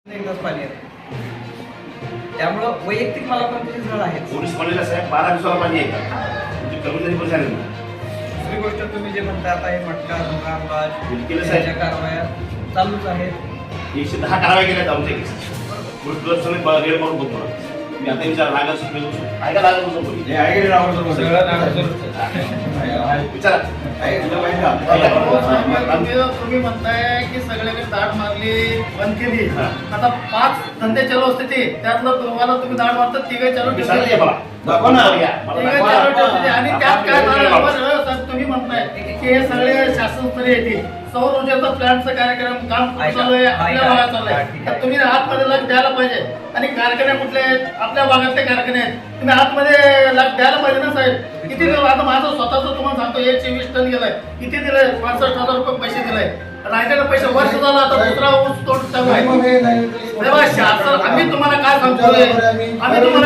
एकदाच पाणी येतं. त्यामुळं वैयक्तिक मला पण त्याची झळ आहे. पोलीस कॉलेजला साहेब 12 दिवसाला पाणी आहे का? तुमची कर्मचारी पण झाले ना. दुसरी गोष्ट तुम्ही जे म्हणता आता हे मटका धुमाबाज केलं साहेब. त्याच्या कारवाया चालूच आहेत. 110 कारवाई केल्या आमच्या केस. पुढे सगळे गैर करून बघतो. मी आता विचार लागत आहे का लागत नसतो कोणी? विचारा तुम्ही म्हणताय की सगळ्याकडे दाढ मारली बंद केली. आता 5 धंदे चालू असते ते त्यातलं तुम्हाला तुम्ही दाढ मारतात तिघे चालू विचारले मला. दाखवा ना. आणि त्यात काय झालं तुम्ही म्हणताय की हे सगळे शासनस्तरीय येते सौर ऊर्जेचा प्लॅनचा कार्यक्रम काम चालू आहे आपल्या भागात चालू आहे. तर तुम्ही आतमध्ये लक्ष द्यायला पाहिजे. आणि कारखाने कुठले आहेत आपल्या भागातले कारखाने आहेत तुम्ही आतमध्ये लक्ष द्यायला पाहिजे ना साहेब. किती दिलं आता माझं स्वतःच तुम्हाला सांगतो 124 टन गेलाय. किती दिलंय 65,000 रुपये पैसे दिलाय. राहिलेले पैसे वर्ष झालं आता दुसरा ऊस तोड चालू आहे. शासन आम्ही तुम्हाला काय सांगतोय आम्ही तुम्हाला